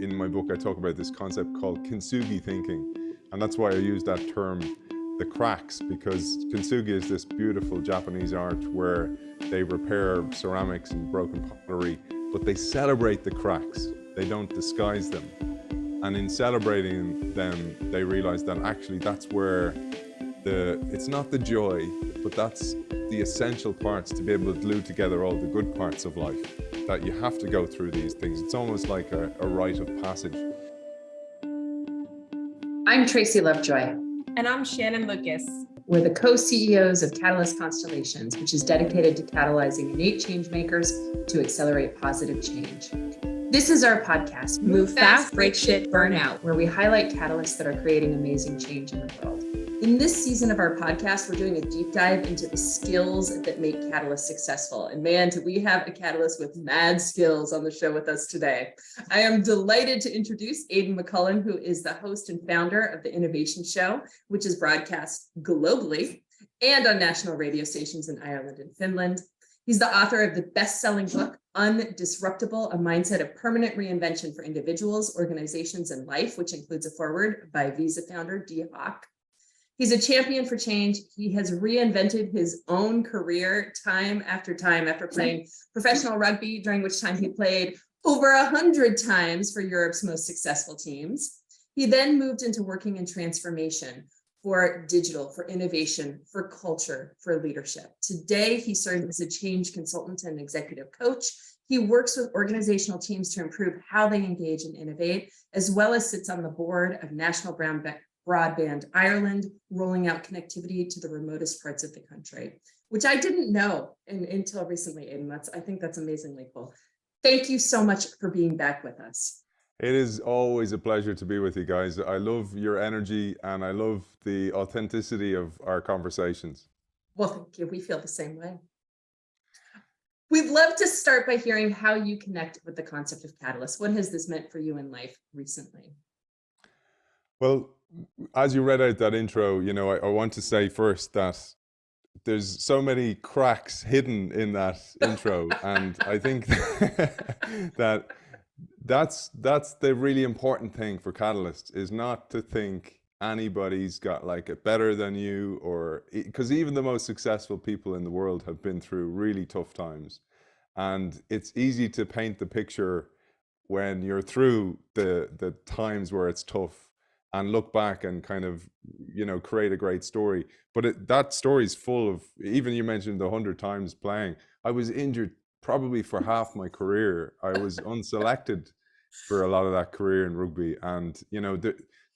in my book, I talk about this concept called kintsugi thinking. And that's why I use that term, the cracks, because kintsugi is this beautiful Japanese art where they repair ceramics and broken pottery, but they celebrate the cracks. They don't disguise them. And in celebrating them, they realize that actually that's where it's not the joy, but that's the essential parts to be able to glue together all the good parts of life, that you have to go through these things. It's almost like a rite of passage. I'm Tracy Lovejoy. And I'm Shannon Lucas. We're the co-CEOs of Catalyst Constellations, which is dedicated to catalyzing innate change makers to accelerate positive change. This is our podcast, Move Fast, Break Shit, Burn Out, where we highlight catalysts that are creating amazing change in the world. In this season of our podcast, we're doing a deep dive into the skills that make catalysts successful. And man, do we have a catalyst with mad skills on the show with us today. I am delighted to introduce Aidan McCullen, who is the host and founder of the Innovation Show, which is broadcast globally and on national radio stations in Ireland and Finland. He's the author of the best-selling book, Undisruptible, a mindset of permanent reinvention for individuals, organizations, and life, which includes a foreword by Visa founder Dee Hock. He's a champion for change. He has reinvented his own career time after playing professional rugby, during which time he played over 100 times for Europe's most successful teams. He then moved into working in transformation for digital, for innovation, for culture, for leadership. Today, he serves as a change consultant and executive coach. He works with organizational teams to improve how they engage and innovate, as well as sits on the board of National Broadband Ireland, rolling out connectivity to the remotest parts of the country, which I didn't know until recently, Aidan. I think that's amazingly cool. Thank you so much for being back with us. It is always a pleasure to be with you guys. I love your energy and I love the authenticity of our conversations. Well, thank you. We feel the same way. We'd love to start by hearing how you connect with the concept of catalyst. What has this meant for you in life recently? Well, as you read out that intro, I want to say first that there's so many cracks hidden in that intro. And I think that's the really important thing for catalysts, is not to think anybody's got like it better than you, or because even the most successful people in the world have been through really tough times. And it's easy to paint the picture when you're through the times where it's tough and look back and kind of, create a great story. But that story is full of, even you mentioned the 100 times playing. I was injured probably for half my career. I was unselected for a lot of that career in rugby. And,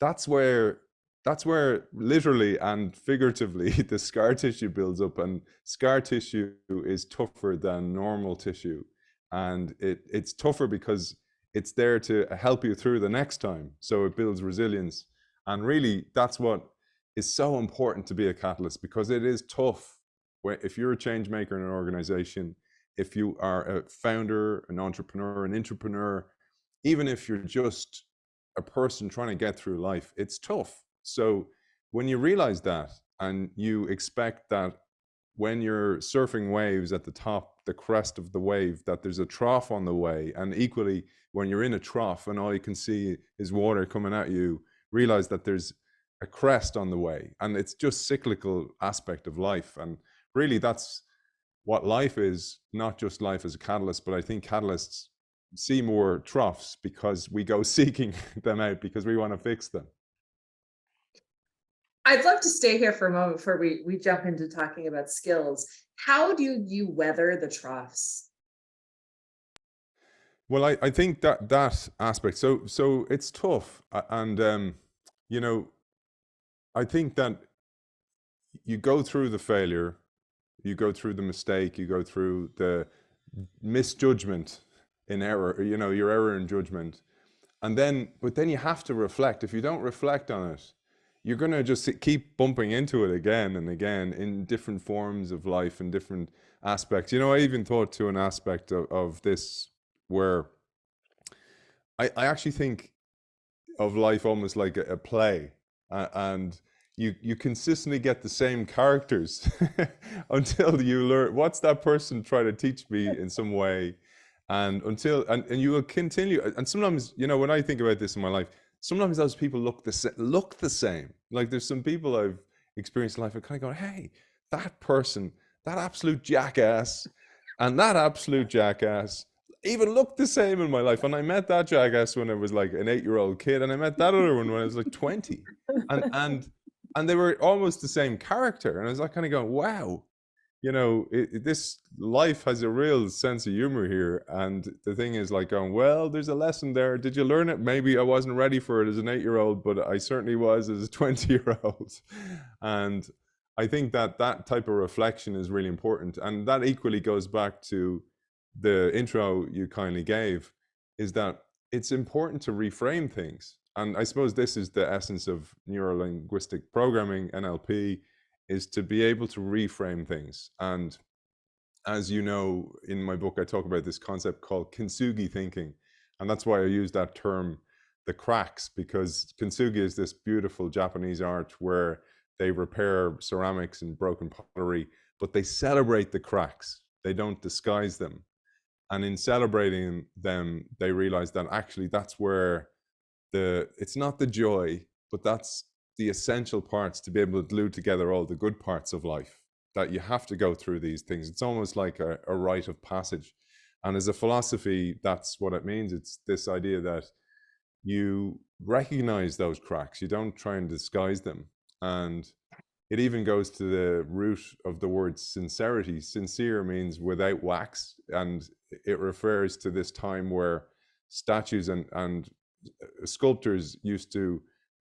that's where literally and figuratively the scar tissue builds up, and scar tissue is tougher than normal tissue. And it's tougher because it's there to help you through the next time. So it builds resilience. And really, that's what is so important to be a catalyst, because it is tough. If you're a change maker in an organization, if you are a founder, an entrepreneur, an intrapreneur, even if you're just a person trying to get through life, it's tough. So when you realize that, and you expect that when you're surfing waves at the top, the crest of the wave, that there's a trough on the way, and equally when you're in a trough and all you can see is water coming at you, realize that there's a crest on the way, and it's just cyclical aspect of life. And really that's what life is, not just life as a catalyst, but I think catalysts see more troughs because we go seeking them out because we want to fix them. I'd love to stay here for a moment before we jump into talking about skills. How do you weather the troughs? Well, I think that aspect, so it's tough. And, I think that you go through the failure, you go through the mistake, you go through the misjudgment in error, your error in judgment. But then you have to reflect. If you don't reflect on it, you're going to just keep bumping into it again and again in different forms of life and different aspects. I even thought to an aspect of this where I actually think of life almost like a play, and you consistently get the same characters until you learn, what's that person trying to teach me in some way? And and you will continue. And sometimes, you know, when I think about this in my life, sometimes those people look the same. Like there's some people I've experienced in life, I kind of go, hey, that person, that absolute jackass, and that absolute jackass even looked the same in my life. And I met that jackass when I was like an 8-year-old kid, and I met that other one when I was like 20. And they were almost the same character. And I was like kind of going, wow, you know, this life has a real sense of humor here. And the thing is like going, well, there's a lesson there. Did you learn it? Maybe I wasn't ready for it as an 8-year-old, but I certainly was as a 20-year-old. And I think that that type of reflection is really important. And that equally goes back to the intro you kindly gave, is that it's important to reframe things. And I suppose this is the essence of neuro-linguistic programming, NLP, is to be able to reframe things. And as you know, in my book, I talk about this concept called kintsugi thinking. And that's why I use that term, the cracks, because kintsugi is this beautiful Japanese art where they repair ceramics and broken pottery, but they celebrate the cracks. They don't disguise them. And in celebrating them, they realize that actually that's where it's not the joy, but that's the essential parts to be able to glue together all the good parts of life, that you have to go through these things. It's almost like a rite of passage. And as a philosophy, that's what it means. It's this idea that you recognize those cracks, you don't try and disguise them. And it even goes to the root of the word sincerity. Sincere means without wax, and it refers to this time where statues and sculptors used to,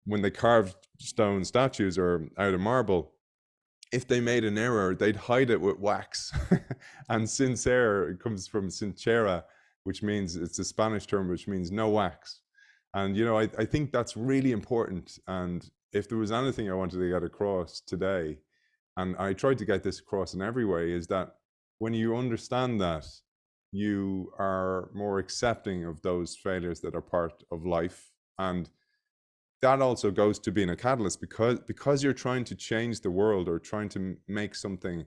when they carved stone statues or out of marble, if they made an error, they'd hide it with wax. And sincere, it comes from sincera, which means, it's a Spanish term, which means no wax. And, you know, I think that's really important. And if there was anything I wanted to get across today, and I tried to get this across in every way, is that when you understand that, you are more accepting of those failures that are part of life. And that also goes to being a catalyst, because you're trying to change the world, or trying to make something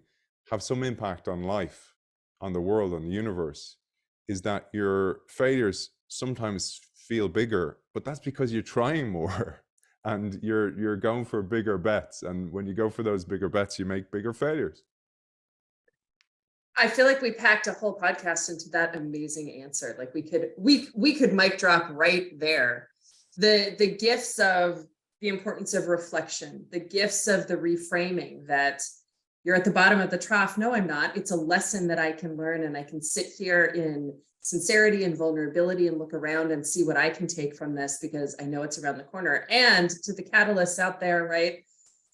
have some impact on life, on the world, on the universe, is that your failures sometimes feel bigger, but that's because you're trying more and you're going for bigger bets. And when you go for those bigger bets, you make bigger failures. I feel like we packed a whole podcast into that amazing answer. Like we could mic drop right there. The gifts of the importance of reflection, the gifts of the reframing, that you're at the bottom of the trough. No, I'm not. It's a lesson that I can learn, and I can sit here in sincerity and vulnerability and look around and see what I can take from this, because I know it's around the corner. And to the catalysts out there, right?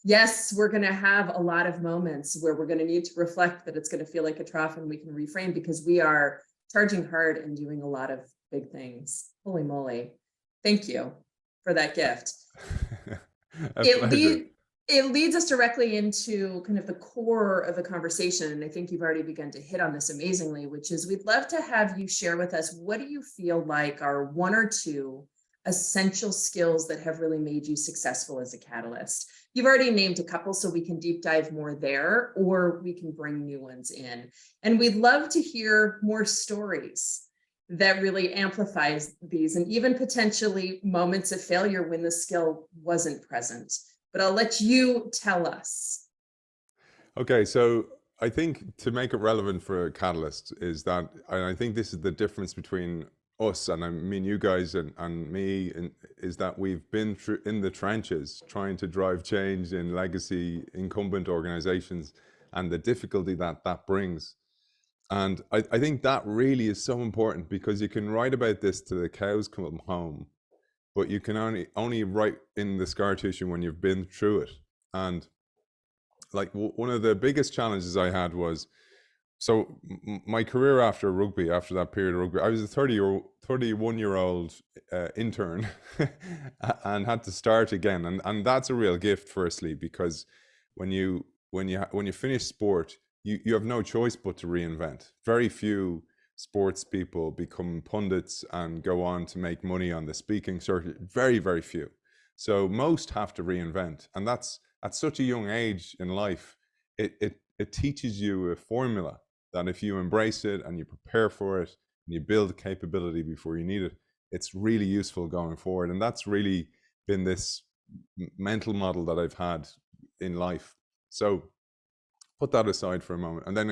Yes, we're going to have a lot of moments where we're going to need to reflect, that it's going to feel like a trough, and we can reframe, because we are charging hard and doing a lot of big things. Holy moly. Thank you for that gift. It leads us directly into kind of the core of the conversation. And I think you've already begun to hit on this amazingly, which is, we'd love to have you share with us, what do you feel like are one or two essential skills that have really made you successful as a catalyst? You've already named a couple, so we can deep dive more there, or we can bring new ones in. And we'd love to hear more stories that really amplifies these, and even potentially moments of failure when the skill wasn't present. But I'll let you tell us. Okay, so I think to make it relevant for a catalyst is that, and I think this is the difference between us, and I mean you guys and me, is that we've been through in the trenches trying to drive change in legacy incumbent organizations, and the difficulty that brings. And I think that really is so important, because you can write about this till the cows come home, but you can only write in the scar tissue when you've been through it. And like one of the biggest challenges I had was, so my career after rugby, after that period of rugby, I was a 31-year-old intern and had to start again. And that's a real gift, firstly, because when you finish sport, you have no choice but to reinvent. Very few sports people become pundits and go on to make money on the speaking circuit. Very, very few. So most have to reinvent. And that's at such a young age in life, it teaches you a formula that if you embrace it and you prepare for it, you build capability before you need it, it's really useful going forward. And that's really been this mental model that I've had in life. So put that aside for a moment, and then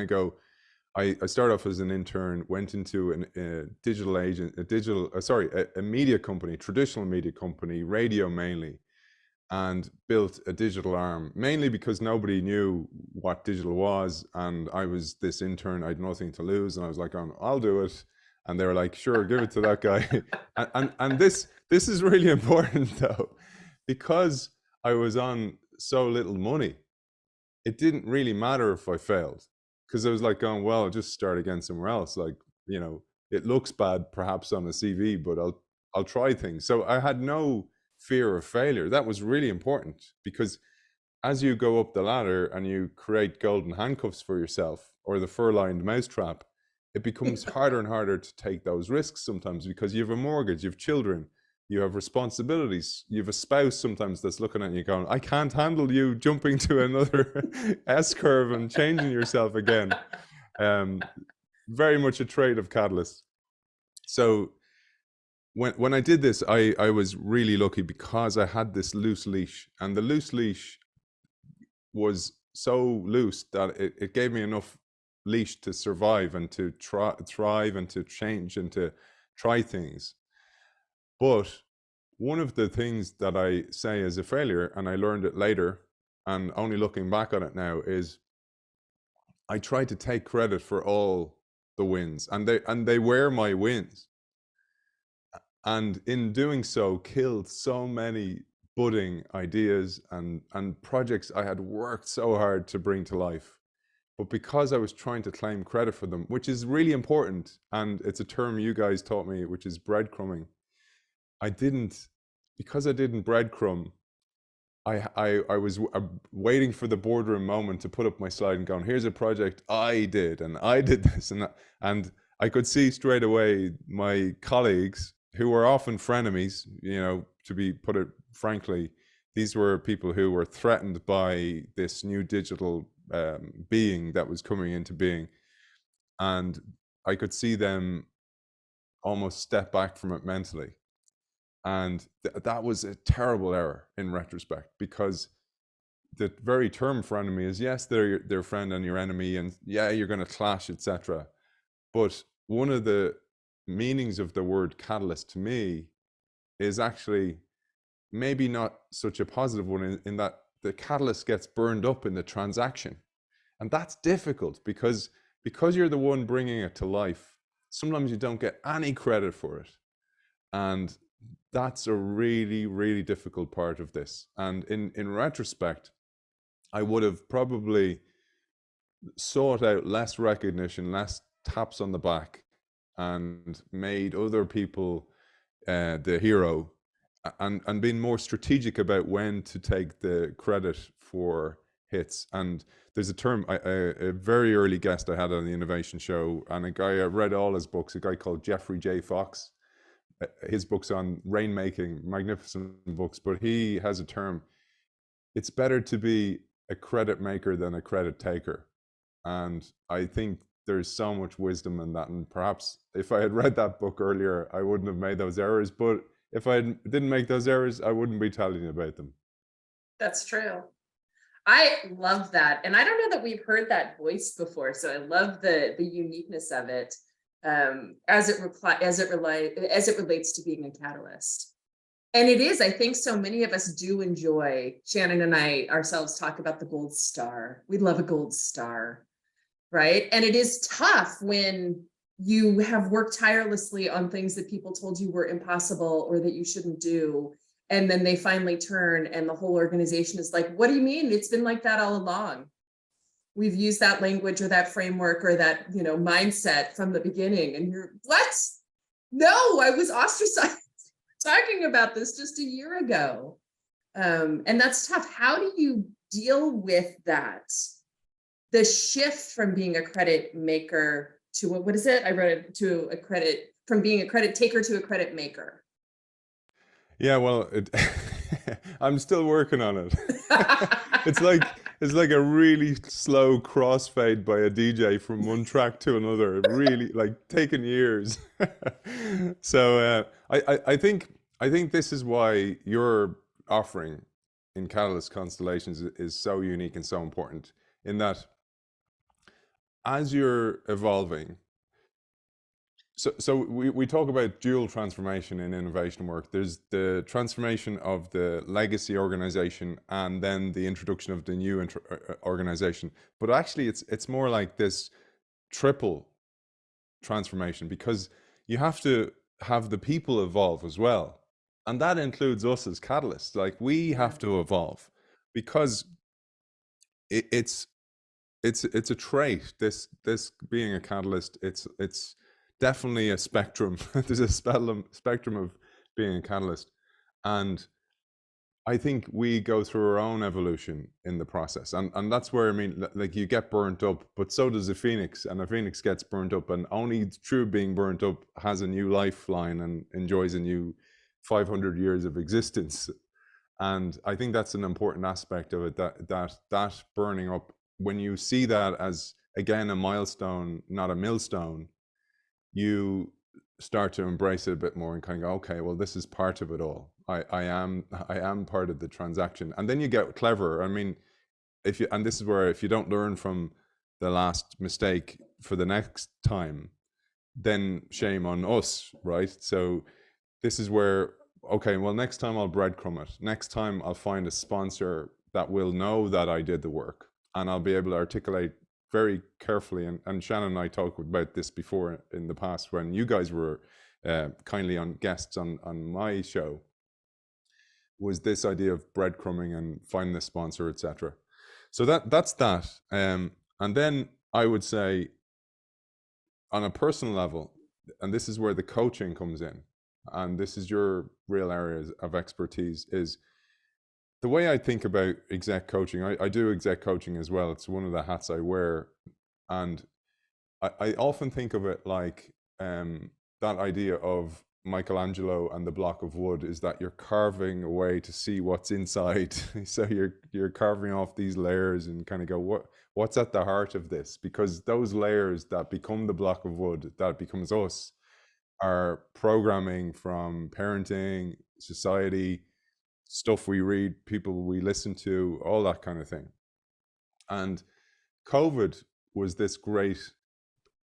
I started off as an intern, went into a digital agent, a media company, traditional media company, radio mainly, and built a digital arm, mainly because nobody knew what digital was. And I was this intern, I had nothing to lose. And I was like, I'll do it. And they were like, sure, give it to that guy. and this is really important though, because I was on so little money, it didn't really matter if I failed, because I was like going, well, I'll just start again somewhere else. Like, it looks bad perhaps on a CV, but I'll try things. So I had no fear of failure. That was really important, because as you go up the ladder and you create golden handcuffs for yourself, or the fur-lined mousetrap, it becomes harder and harder to take those risks sometimes, because you have a mortgage, you have children, you have responsibilities, you have a spouse sometimes that's looking at you going, I can't handle you jumping to another S-curve and changing yourself again. Very much a trait of Catalyst. So when I did this, I was really lucky, because I had this loose leash, and the loose leash was so loose that it gave me enough leash to survive and to thrive and to change and to try things. But one of the things that I say is a failure, and I learned it later, and only looking back on it now, is I tried to take credit for all the wins, and they were my wins. And in doing so, killed so many budding ideas and projects I had worked so hard to bring to life. But because I was trying to claim credit for them, which is really important, and it's a term you guys taught me, which is breadcrumbing, because I didn't breadcrumb, I was waiting for the boardroom moment to put up my slide and going, here's a project I did, and I did this, and I could see straight away my colleagues, who were often frenemies, to put it frankly, these were people who were threatened by this new digital being that was coming into being. And I could see them almost step back from it mentally. And that was a terrible error in retrospect, because the very term frenemy is, yes, they're your friend and your enemy, and yeah, you're going to clash, etc. But one of the meanings of the word catalyst to me is actually maybe not such a positive one, in that the catalyst gets burned up in the transaction. And that's difficult, because you're the one bringing it to life, sometimes you don't get any credit for it. And that's a really, really difficult part of this. And in retrospect, I would have probably sought out less recognition, less taps on the back, and made other people the hero, and been more strategic about when to take the credit for hits. And there's a term, a very early guest I had on the Innovation Show, and a guy, I read all his books, a guy called Jeffrey J. Fox. His books on rainmaking, magnificent books, but he has a term, it's better to be a credit maker than a credit taker. And I think there's so much wisdom in that. And perhaps if I had read that book earlier, I wouldn't have made those errors. But if I didn't make those errors, I wouldn't be telling you about them. That's true. I love that. And I don't know that we've heard that voice before. So I love the uniqueness of it, as it relates to being a catalyst. And it is, I think so many of us do enjoy, Shannon and I ourselves talk about the gold star. We love a gold star, right? And it is tough when you have worked tirelessly on things that people told you were impossible or that you shouldn't do. And then they finally turn and the whole organization is like, what do you mean? It's been like that all along. We've used that language or that framework or that, mindset from the beginning. And you're, what? No, I was ostracized talking about this just a year ago. And that's tough. How do you deal with that? The shift from being a credit maker to what is it? I wrote it to a credit, from being a credit taker to a credit maker. Yeah, well, I'm still working on it. it's like a really slow crossfade by a DJ from one track to another. Really, like taking years. So I think this is why your offering in Catalyst Constellations is so unique and so important. In that, as you're evolving, so we talk about dual transformation in innovation work. There's the transformation of the legacy organization and then the introduction of the new organization. But actually, it's more like this triple transformation, because you have to have the people evolve as well. And that includes us as catalysts. Like, we have to evolve, because it's it's a trait, this being a catalyst. It's definitely a spectrum. There's a spectrum of being a catalyst, and I think we go through our own evolution in the process, and that's where, I mean, like, you get burnt up, but so does a phoenix, and a phoenix gets burnt up, and only through being burnt up has a new lifeline and enjoys a new 500 years of existence. And I think that's an important aspect of it, that burning up, when you see that as, again, a milestone, not a millstone, you start to embrace it a bit more and kind of go, okay, well, this is part of it all. I am part of the transaction. And then you get clever. I mean, and this is where, if you don't learn from the last mistake for the next time, then shame on us, right? So this is where, okay, well, next time I'll breadcrumb it. Next time I'll find a sponsor that will know that I did the work, and I'll be able to articulate very carefully. And Shannon and I talked about this before in the past, when you guys were kindly on guests on my show, was this idea of breadcrumbing and finding the sponsor, etc. So that's that. And then I would say, on a personal level, and this is where the coaching comes in, and this is your real areas of expertise, is the way I think about exec coaching. I do exec coaching as well. It's one of the hats I wear. And I often think of it like that idea of Michelangelo and the block of wood, is that you're carving away to see what's inside. So you're carving off these layers and kind of go, what's at the heart of this? Because those layers that become the block of wood, that becomes us, are programming from parenting, society, stuff we read, people we listen to, all that kind of thing. And COVID was this great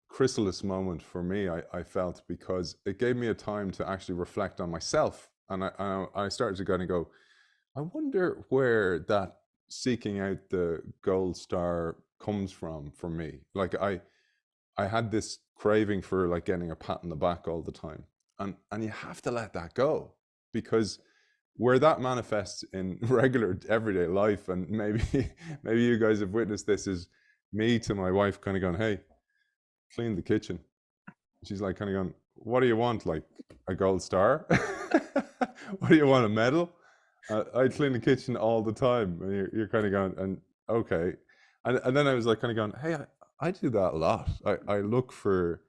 chrysalis moment for me, I felt, because it gave me a time to actually reflect on myself. And I started to kind of go, I wonder where that seeking out the gold star comes from for me. Like, I had this craving for, like, getting a pat on the back all the time. And you have to let that go, because where that manifests in regular everyday life, and maybe you guys have witnessed this, is me to my wife kind of going, hey, clean the kitchen. She's like kind of going, what do you want, like a gold star? What do you want, a medal? I clean the kitchen all the time. And you're kind of going, and okay. And then I was like kind of going, hey, I do that a lot. I look for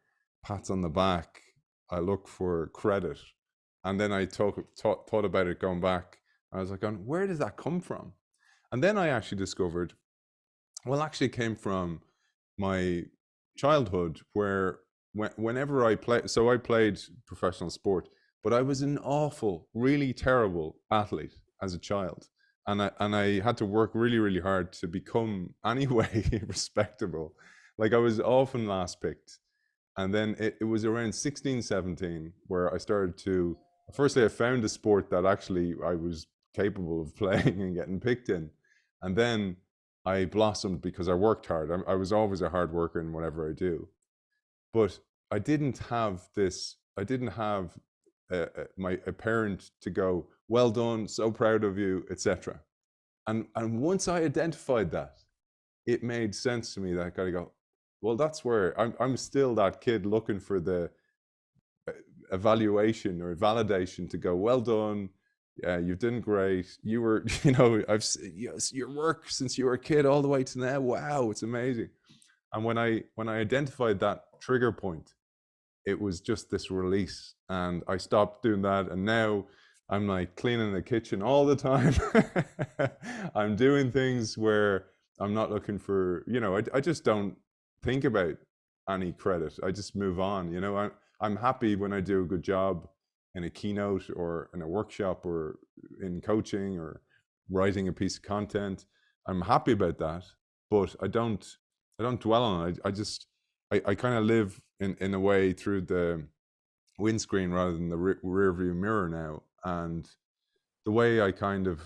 pats on the back. I look for credit. And then I thought about it going back. I was like, where does that come from? And then I actually discovered, well, actually it came from my childhood, where whenever I played, so I played professional sport, but I was an awful, really terrible athlete as a child. And I had to work really, really hard to become anyway respectable. Like, I was often last picked. And then it was around 16, 17 where I started to, firstly, I found a sport that actually I was capable of playing and getting picked in. And then I blossomed because I worked hard. I was always a hard worker in whatever I do. But I didn't have a parent to go, well done, so proud of you, etc. And once I identified that, it made sense to me that I gotta go, well, that's where I'm still that kid looking for the evaluation or validation to go, well done, yeah, you've done great. You were, your work since you were a kid all the way to now, wow, it's amazing. And when I identified that trigger point, it was just this release, and I stopped doing that. And now I'm like cleaning the kitchen all the time. I'm doing things where I'm not looking for, I just don't think about any credit. I just move on. I'm happy when I do a good job in a keynote or in a workshop or in coaching or writing a piece of content. I'm happy about that, but I don't dwell on it. I kind of live in a way through the windscreen rather than the rear view mirror now. And the way I kind of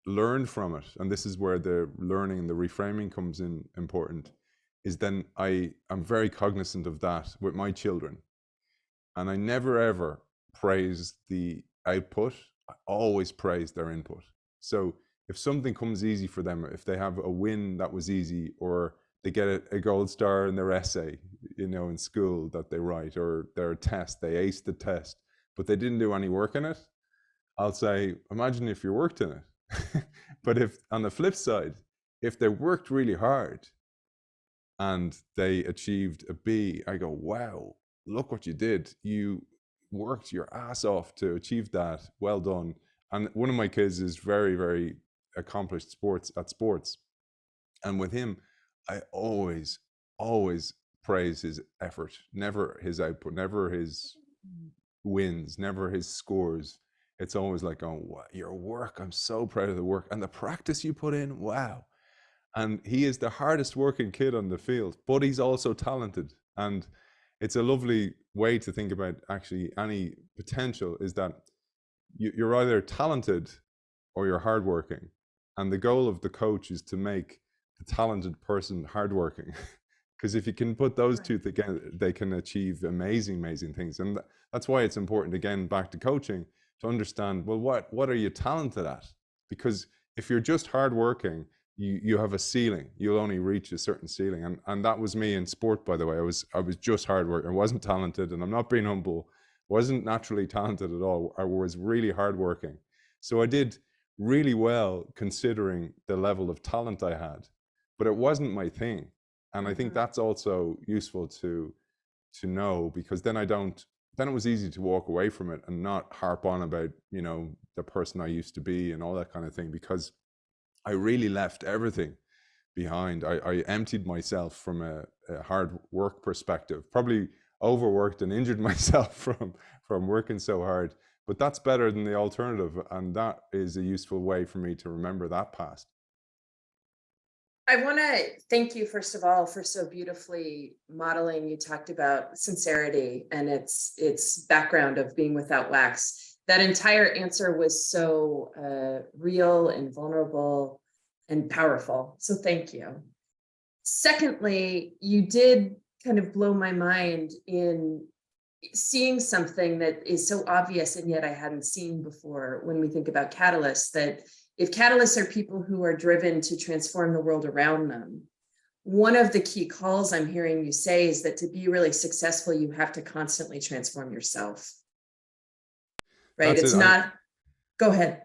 learn from it, and this is where the learning and the reframing comes in important, is then I'm very cognizant of that with my children. And I never ever praise the output. I always praise their input. So if something comes easy for them, if they have a win that was easy, or they get a gold star in their essay, in school that they write, or their test, they aced the test, but they didn't do any work in it, I'll say, imagine if you worked in it. But if on the flip side, if they worked really hard and they achieved a B, I go, wow, look what you did. You worked your ass off to achieve that. Well done. And one of my kids is very, very accomplished at sports. And with him, I always, always praise his effort, never his output, never his wins, never his scores. It's always like, oh, your work, I'm so proud of the work and the practice you put in. Wow. And he is the hardest working kid on the field, but he's also talented. And it's a lovely way to think about actually any potential, is that you're either talented or you're hardworking. And the goal of the coach is to make the talented person hardworking. Because if you can put those two together, they can achieve amazing, amazing things. And that's why it's important, again, back to coaching, to understand, well, what are you talented at? Because if you're just hardworking, you have a ceiling. You'll only reach a certain ceiling. And that was me in sport, by the way. I was just hardworking. I wasn't talented, and I'm not being humble. Wasn't naturally talented at all. I was really hardworking. So I did really well considering the level of talent I had, but it wasn't my thing. And I think that's also useful to know, because then it was easy to walk away from it and not harp on about, the person I used to be and all that kind of thing, because I really left everything behind. I emptied myself from a hard work perspective, probably overworked and injured myself from working so hard, but that's better than the alternative. And that is a useful way for me to remember that past. I want to thank you, first of all, for so beautifully modeling. You talked about sincerity and its background of being without wax. That entire answer was so real and vulnerable and powerful. So thank you. Secondly, you did kind of blow my mind in seeing something that is so obvious and yet I hadn't seen before when we think about catalysts, that if catalysts are people who are driven to transform the world around them, one of the key calls I'm hearing you say is that to be really successful, you have to constantly transform yourself. Right? It's not, go ahead.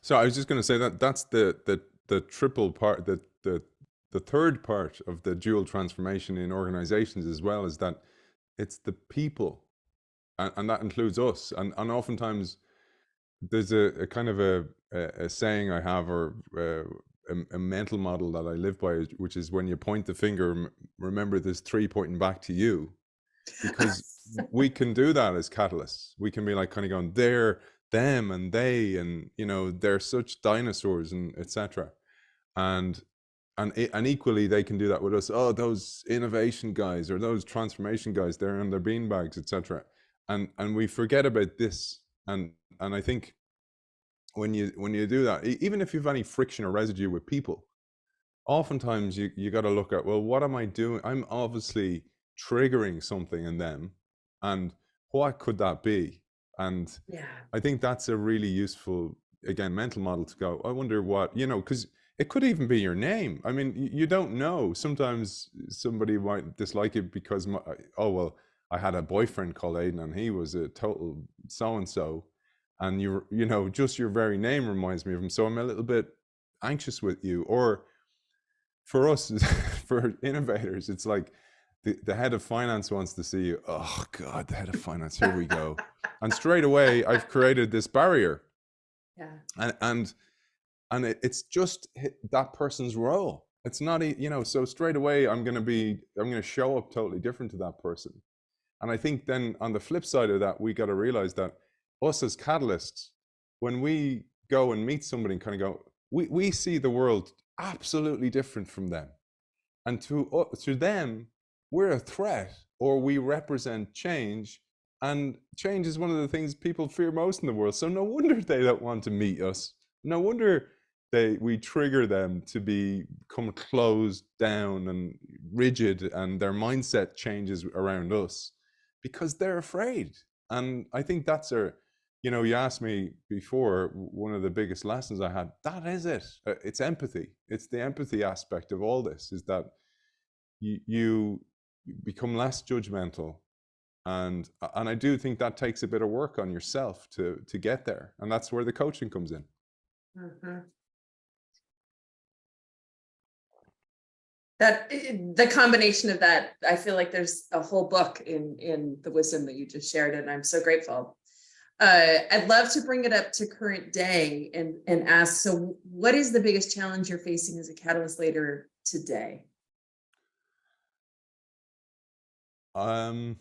So I was just going to say that's the triple part, the third part of the dual transformation in organizations as well, is that it's the people, and that includes us. And oftentimes there's a kind of a saying I have, or a mental model that I live by, which is, when you point the finger, remember there's three pointing back to you. Because we can do that as catalysts. We can be like kind of going, they're them and they, and they're such dinosaurs, and etc. And equally they can do that with us. Oh, those innovation guys or those transformation guys, they're on their beanbags, etc. And we forget about this. And I think when you do that, even if you've any friction or residue with people, oftentimes you got to look at, well, what am I doing? I'm obviously triggering something in them, and what could that be? And I think that's a really useful, again, mental model to go, I wonder what, because it could even be your name. I mean, you don't know. Sometimes somebody might dislike it because, I had a boyfriend called Aidan and he was a total so-and-so, and just your very name reminds me of him. So I'm a little bit anxious with you. Or for us, for innovators, it's like the head of finance wants to see you. Oh God, the head of finance, here we go. And straight away, I've created this barrier. Yeah. And it's just that person's role. It's not, so straight away I'm going to show up totally different to that person. And I think then on the flip side of that, we got to realize that us as catalysts, when we go and meet somebody and kind of go, we see the world absolutely different from them. And to them, we're a threat, or we represent change. And change is one of the things people fear most in the world. So no wonder they don't want to meet us. No wonder we trigger them to become closed down and rigid, and their mindset changes around us because they're afraid. And I think that's you asked me before, one of the biggest lessons I had, that is it. It's empathy. It's the empathy aspect of all this, is that you become less judgmental. And I do think that takes a bit of work on yourself to get there. And that's where the coaching comes in. Mm-hmm. That the combination of that, I feel like there's a whole book in the wisdom that you just shared, and I'm so grateful. I'd love to bring it up to current day and ask, so what is the biggest challenge you're facing as a Catalyst leader today? I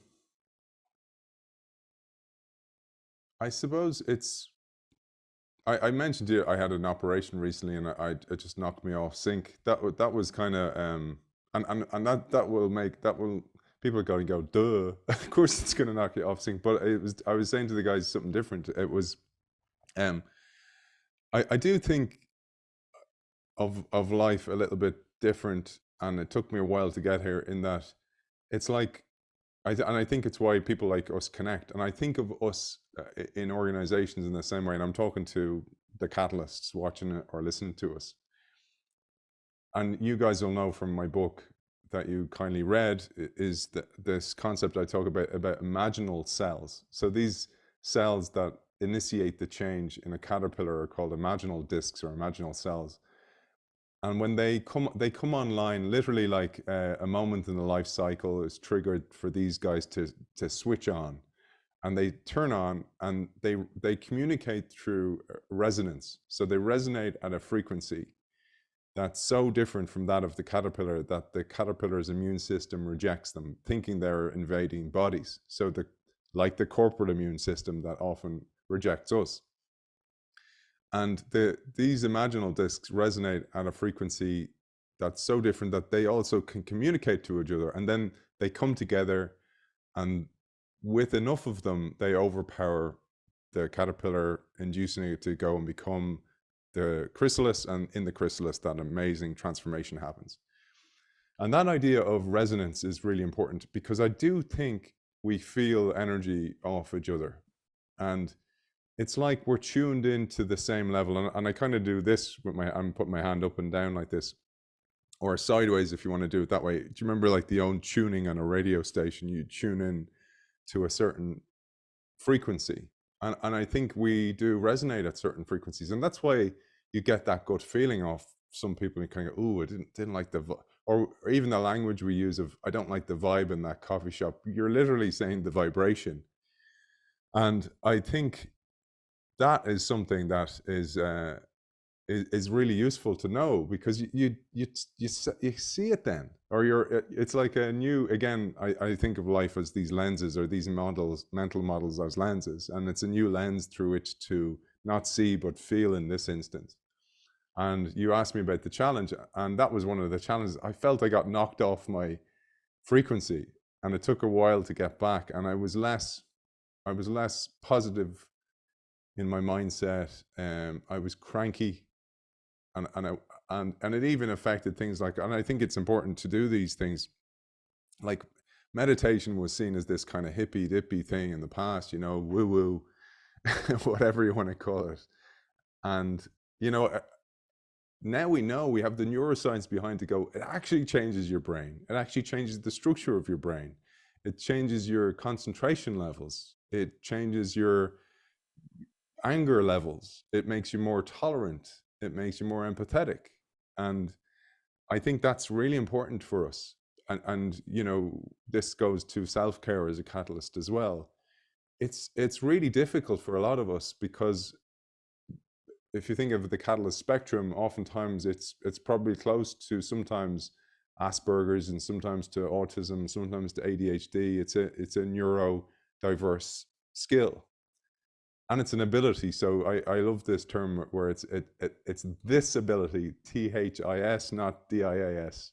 suppose I mentioned to you I had an operation recently, and it just knocked me off sync. That was kind of and that will people are going to go, duh. Of course it's going to knock you off sync. But I was saying to the guys something different. It was I do think of life a little bit different, and it took me a while to get here, in that it's like and I think it's why people like us connect. And I think of us in organizations in the same way. And I'm talking to the catalysts watching it or listening to us. And you guys will know from my book that you kindly read, is this concept I talk about imaginal cells. So these cells that initiate the change in a caterpillar are called imaginal discs, or imaginal cells. And when they come online, literally like a moment in the life cycle is triggered for these guys to switch on, and they turn on, and they communicate through resonance. So they resonate at a frequency that's so different from that of the caterpillar that the caterpillar's immune system rejects them, thinking they're invading bodies. So like the corporate immune system that often rejects us. And these imaginal discs resonate at a frequency that's so different that they also can communicate to each other. And then they come together, and with enough of them, they overpower the caterpillar, inducing it to go and become the chrysalis. And in the chrysalis, that amazing transformation happens. And that idea of resonance is really important, because I do think we feel energy off each other. And it's like we're tuned into the same level. And I kind of do this with I'm putting my hand up and down like this, or sideways if you want to do it that way. Do you remember like the own tuning on a radio station? You tune in to a certain frequency. And I think we do resonate at certain frequencies. And that's why you get that gut feeling off some people. You kind of go, oh, I didn't like or even the language we use of, I don't like the vibe in that coffee shop. You're literally saying the vibration. And I think that is something that is really useful to know, because you see it then, or it's like a new, again, I think of life as these lenses, or these mental models as lenses, and it's a new lens through which to not see but feel in this instance. And you asked me about the challenge, and that was one of the challenges. I felt I got knocked off my frequency, and it took a while to get back, and I was less positive in my mindset. I was cranky, and it even affected things like, and I think it's important to do these things, like meditation was seen as this kind of hippy dippy thing in the past, woo woo, whatever you want to call it. And now we know, we have the neuroscience behind to go, it actually changes your brain. It actually changes the structure of your brain. It changes your concentration levels. It changes your anger levels. It makes you more tolerant. It makes you more empathetic. And I think that's really important for us. And this goes to self-care as a catalyst as well. It's really difficult for a lot of us, because if you think of the catalyst spectrum, oftentimes it's probably close to sometimes Asperger's and sometimes to autism, sometimes to ADHD. It's a neurodiverse skill, and it's an ability. So I love this term where it's this ability, THIS, not DIS.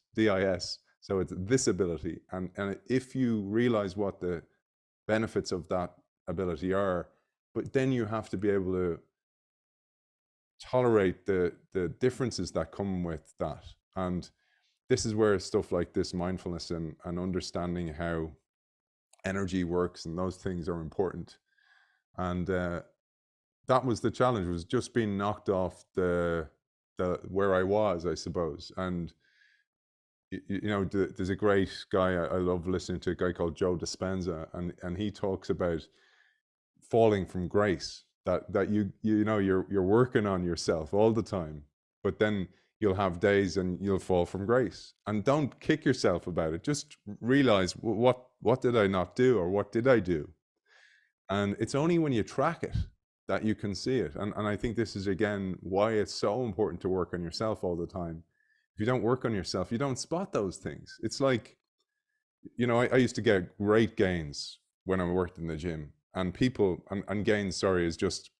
So it's this ability, and if you realize what the benefits of that ability are, but then you have to be able to tolerate the differences that come with that. And this is where stuff like this mindfulness and understanding how energy works and those things are important. And that was the challenge, was just being knocked off the where I was, I suppose. And you know, there's a great guy I love listening to, a guy called Joe Dispenza, and he talks about falling from grace, that you know, you're working on yourself all the time, but then you'll have days and you'll fall from grace. And don't kick yourself about it. Just realize, what did I not do, or what did I do? And it's only when you track it that you can see it. And I think this is, again, why it's so important to work on yourself all the time. If you don't work on yourself, you don't spot those things. It's like, you know, I used to get great gains when I worked in the gym, and people, and gains, sorry, is just,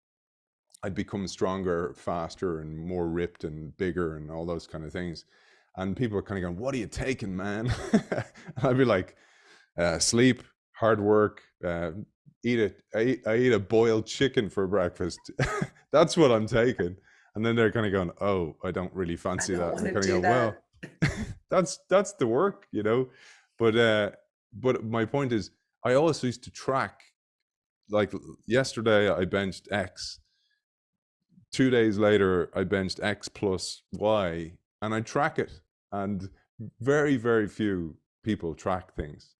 I'd become stronger, faster, and more ripped and bigger and all those kind of things. And people are kind of going, what are you taking, man? And I'd be like, sleep, hard work, I eat a boiled chicken for breakfast. That's what I'm taking. And then they're kind of going, oh, I don't really fancy that. And they're kind of going, well, that's the work, you know. But my point is, I also used to track, like yesterday I benched X. 2 days later, I benched X plus Y, and I track it. And very, very few people track things.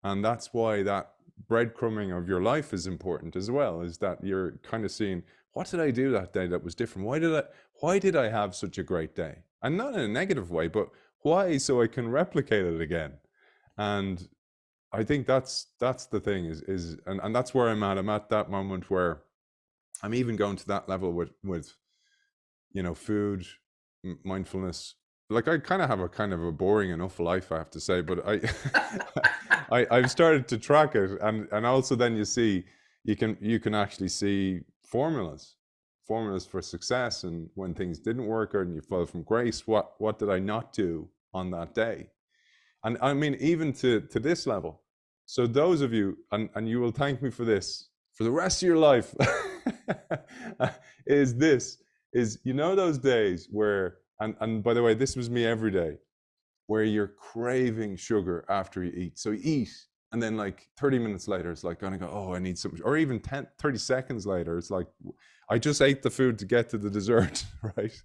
And that's why that breadcrumbing of your life is important as well, is that you're kind of seeing, what did I do that day that was different? Why did I have such a great day? And not in a negative way, but why? So I can replicate it again. And I think that's the thing, is and that's where I'm at. I'm at that moment where I'm even going to that level with you know, food, mindfulness. Like, I kind of have a boring enough life, I have to say, but I've started to track it, and also then you see, you can actually see formulas for success, and when things didn't work or you fell from grace, what did I not do on that day? And I mean, even to this level. So those of you, and you will thank me for this for the rest of your life, is you know, those days where, and by the way, this was me every day, where you're craving sugar after you eat. So you eat, and then like 30 minutes later, it's like gonna go, oh, I need something. Or even 30 seconds later, it's like, I just ate the food to get to the dessert, right?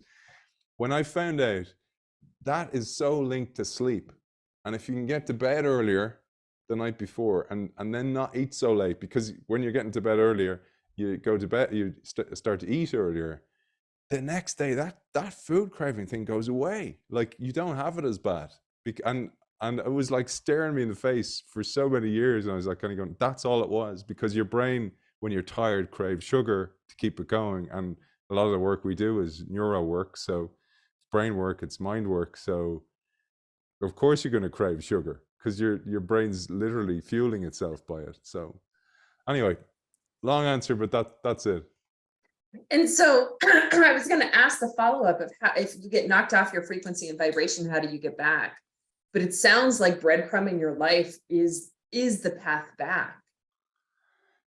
When I found out that is so linked to sleep, and if you can get to bed earlier the night before, and then not eat so late, because when you're getting to bed earlier, you go to bed, you start to eat earlier, the next day that food craving thing goes away. Like, you don't have it as bad. And it was like staring me in the face for so many years, and I was like kind of going, that's all it was, because your brain, when you're tired, craves sugar to keep it going. And a lot of the work we do is neuro work, so it's brain work, it's mind work. So of course you're going to crave sugar, because your brain's literally fueling itself by it. So anyway, long answer, but that's it. And so I was going to ask the follow-up of how, if you get knocked off your frequency and vibration, how do you get back? But it sounds like breadcrumbing your life is the path back.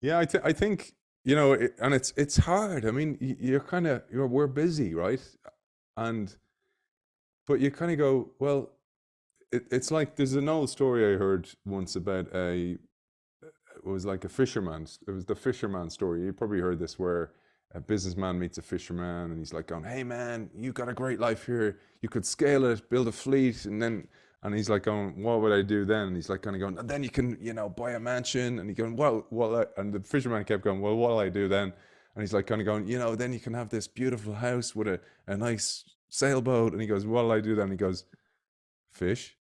Yeah, I think, you know, and it's hard. I mean, we're busy, right? But you kind of go, well, it's like, there's an old story I heard once about it was like a fisherman. It was the fisherman story. You probably heard this, where a businessman meets a fisherman, and he's like going, hey man, you got a great life here. You could scale it, build a fleet. And he's like going, what would I do then? And he's like kind of going, and then you can, you know, buy a mansion. And he going, and the fisherman kept going, well, what'll I do then? And he's like kind of going, you know, then you can have this beautiful house with a nice sailboat. And he goes, what'll I do then? And he goes, fish.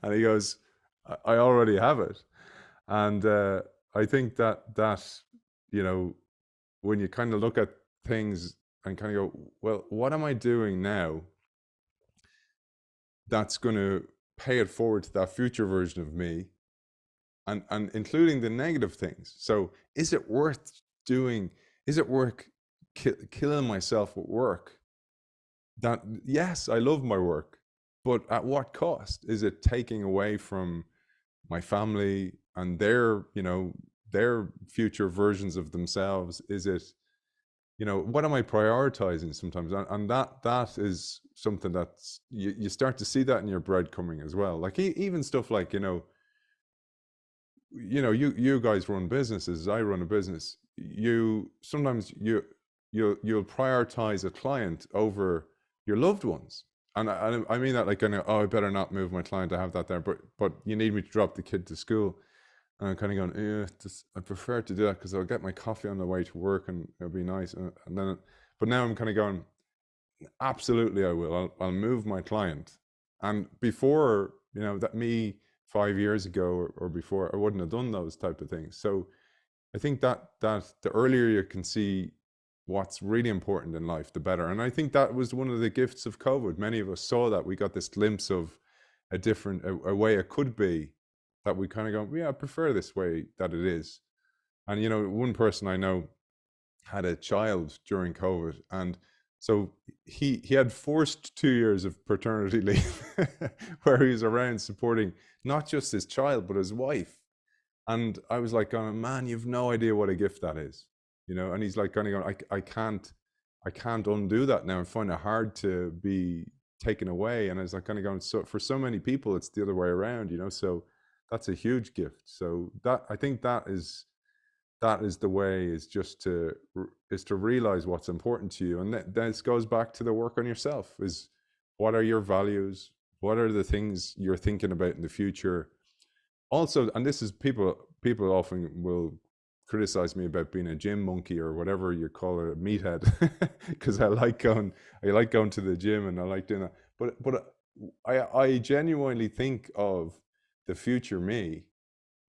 And he goes, I already have it. And I think that, you know, when you kind of look at things and kind of go, well, what am I doing now that's going to pay it forward to that future version of me, and including the negative things. So is it worth doing, is it worth killing myself with work? That, yes, I love my work, but at what cost? Is it taking away from my family and their, their future versions of themselves? Is it, what am I prioritizing sometimes? And that is something that's, you start to see that in your breadcrumbing as well. Like even stuff like, you guys run businesses, I run a business. Sometimes you'll prioritize a client over your loved ones. And I mean that like, I better not move my client to have that there, but you need me to drop the kid to school. And I'm kind of going, I prefer to do that because I'll get my coffee on the way to work and it'll be nice. But now I'm kind of going, absolutely I will. I'll move my client. And before, that me 5 years ago or before, I wouldn't have done those type of things. So I think that the earlier you can see what's really important in life, the better. And I think that was one of the gifts of COVID. Many of us saw that. We got this glimpse of a way it could be, that we kind of go, yeah, I prefer this way that it is. And one person I know had a child during COVID, and so he had forced 2 years of paternity leave where he was around supporting not just his child but his wife. And I was like, oh, man, you've no idea what a gift that is, and he's like kind of going, I can't undo that now. I find it hard to be taken away. And I was like kind of going, so for so many people it's the other way around, so that's a huge gift. So that, I think that is the way, is just to realize what's important to you. And this goes back to the work on yourself, is what are your values? What are the things you're thinking about in the future? Also, and this is, people often will criticize me about being a gym monkey or whatever you call it, a meathead, because I like going to the gym and I like doing that. But I genuinely think of the future me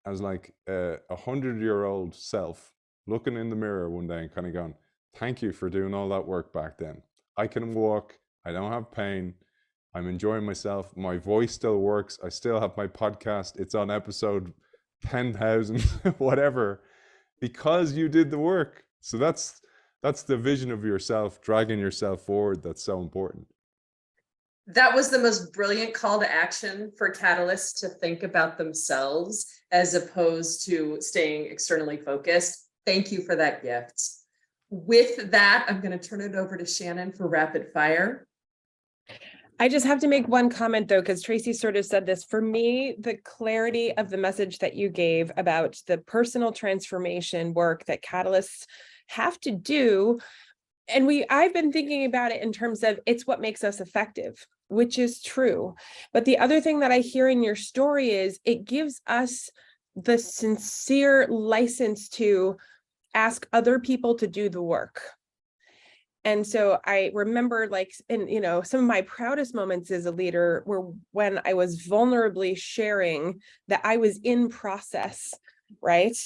as like a 100-year-old self looking in the mirror one day and kind of going, thank you for doing all that work back then. I can walk, I don't have pain, I'm enjoying myself, my voice still works, I still have my podcast, it's on episode 10,000, whatever, because you did the work. So that's the vision of yourself, dragging yourself forward, that's so important. That was the most brilliant call to action for catalysts to think about themselves as opposed to staying externally focused. Thank you for that gift. With that, I'm going to turn it over to Shannon for rapid fire. I just have to make one comment though, because Tracy sort of said this. For me, the clarity of the message that you gave about the personal transformation work that catalysts have to do, and I've been thinking about it in terms of it's what makes us effective, which is true. But the other thing that I hear in your story is it gives us the sincere license to ask other people to do the work. And so I remember, like, in some of my proudest moments as a leader were when I was vulnerably sharing that I was in process, right?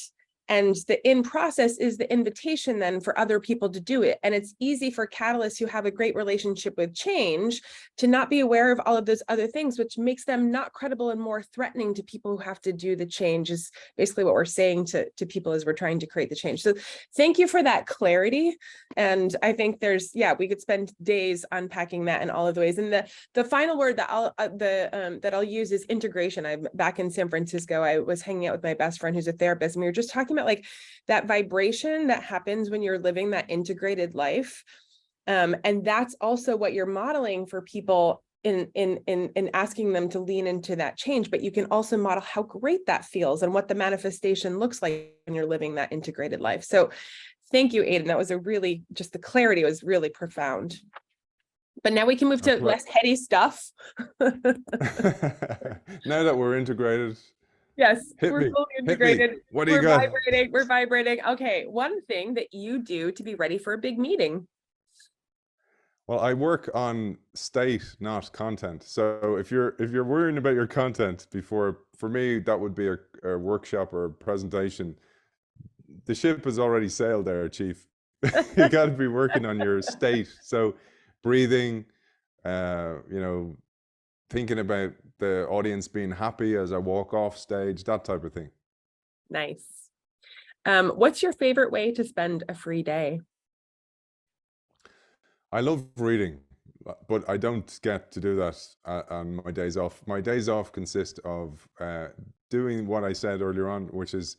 And the in process is the invitation then for other people to do it. And it's easy for catalysts who have a great relationship with change to not be aware of all of those other things, which makes them not credible and more threatening to people who have to do the change, is basically what we're saying to people as we're trying to create the change. So thank you for that clarity. And I think we could spend days unpacking that in all of the ways. And the final word that I'll use is integration. I'm back in San Francisco. I was hanging out with my best friend who's a therapist, and we were just talking about like that vibration that happens when you're living that integrated life. And that's also what you're modeling for people in asking them to lean into that change. But you can also model how great that feels and what the manifestation looks like when you're living that integrated life. So thank you, Aidan. That was just the clarity was really profound. But now we can move to less heady stuff. Now that we're integrated. Yes, we're fully integrated. What do you got? We're vibrating. Okay, one thing that you do to be ready for a big meeting. Well, I work on state, not content. So if you're worrying about your content for me, that would be a workshop or a presentation. The ship has already sailed there, Chief. You got to be working on your state. So breathing, thinking about the audience being happy as I walk off stage, that type of thing. Nice. What's your favorite way to spend a free day? I love reading, but I don't get to do that on my days off. My days off consist of doing what I said earlier on, which is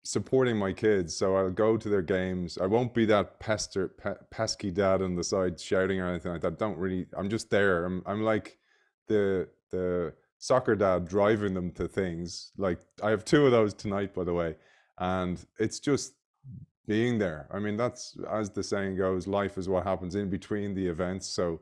supporting my kids. So I'll go to their games. I won't be that pesky dad on the side shouting or anything like that. I'm just there. I'm like the soccer dad driving them to things. Like I have 2 of those tonight, by the way. And it's just being there. I mean, that's, as the saying goes, life is what happens in between the events. So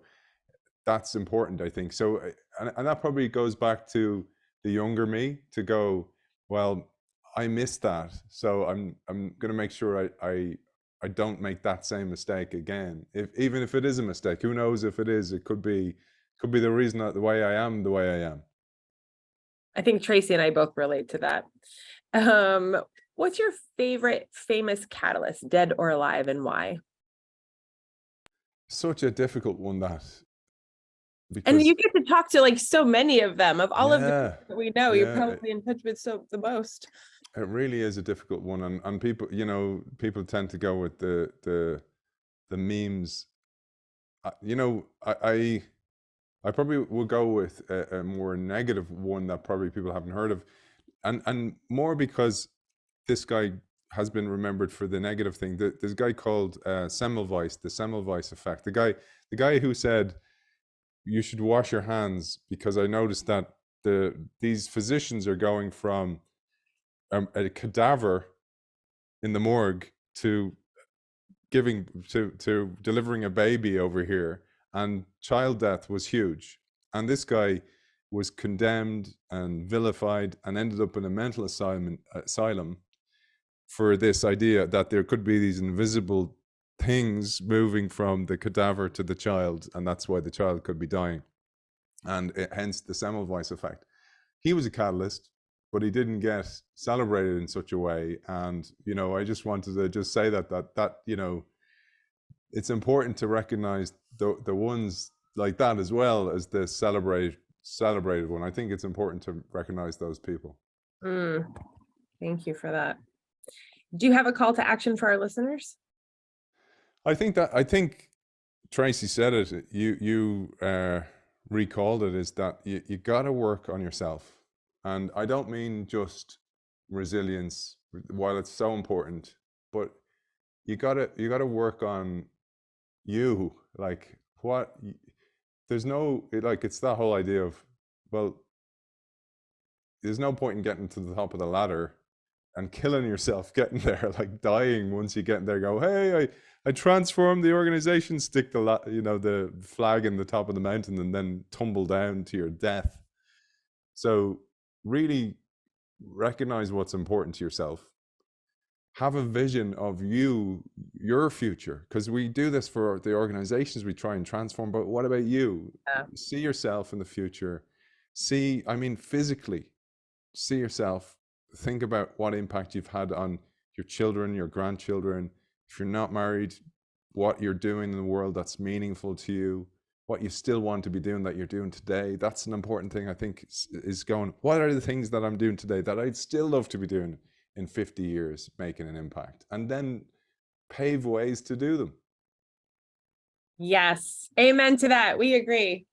that's important, I think. So, and that probably goes back to the younger me to go, well, I missed that. So I'm going to make sure I don't make that same mistake again. Even if it is a mistake, who knows if it is, it could be the reason that the way I am the way I am. I think Tracy and I both relate to that. What's your favorite famous catalyst, dead or alive, and why? Such a difficult one, that. And you get to talk to like so many of them, of all of them that we know. Yeah, you're probably in touch with the most. It really is a difficult one, and people, people tend to go with the memes. I probably will go with a more negative one that probably people haven't heard of, and more because this guy has been remembered for the negative thing. There's a guy called Semmelweis, the Semmelweis effect. The guy who said you should wash your hands, because I noticed that these physicians are going from a cadaver in the morgue to delivering a baby over here, and child death was huge. And this guy was condemned and vilified and ended up in a mental asylum for this idea that there could be these invisible things moving from the cadaver to the child, and that's why the child could be dying, and hence the Semmelweis effect. He was a catalyst, but he didn't get celebrated in such a way. And I just wanted to just say that it's important to recognize the ones like that, as well as the celebrated one. I think it's important to recognize those people. Thank you for that. Do you have a call to action for our listeners? I think Tracy said it. You recalled it, is that you got to work on yourself. And I don't mean just resilience, while it's so important, but you gotta work on you. Like it's that whole idea of, well, there's no point in getting to the top of the ladder and killing yourself getting there, like dying once you get there. Go, hey, I transformed the organization, stick the flag in the top of the mountain, and then tumble down to your death. So really recognize what's important to yourself. Have a vision of your future, because we do this for the organizations we try and transform, but what about you? See yourself in the future. Physically see yourself. Think about what impact you've had on your children, your grandchildren. If you're not married, what you're doing in the world that's meaningful to you, what you still want to be doing that you're doing today. That's an important thing, I think, is going, what are the things that I'm doing today that I'd still love to be doing in 50 years, making an impact, and then pave ways to do them. Yes. Amen to that. We agree.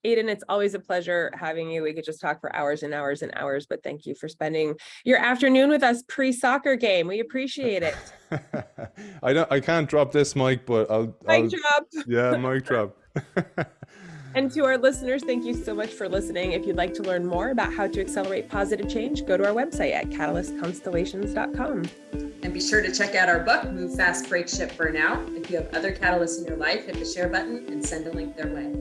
Aidan, it's always a pleasure having you. We could just talk for hours and hours and hours, but thank you for spending your afternoon with us pre-soccer game. We appreciate it. I can't drop this mic, but I'll drop. Yeah, mic drop. And to our listeners, thank you so much for listening. If you'd like to learn more about how to accelerate positive change, go to our website at catalystconstellations.com. And be sure to check out our book, Move Fast, Break Shit, Burn Out. If you have other catalysts in your life, hit the share button and send a link their way.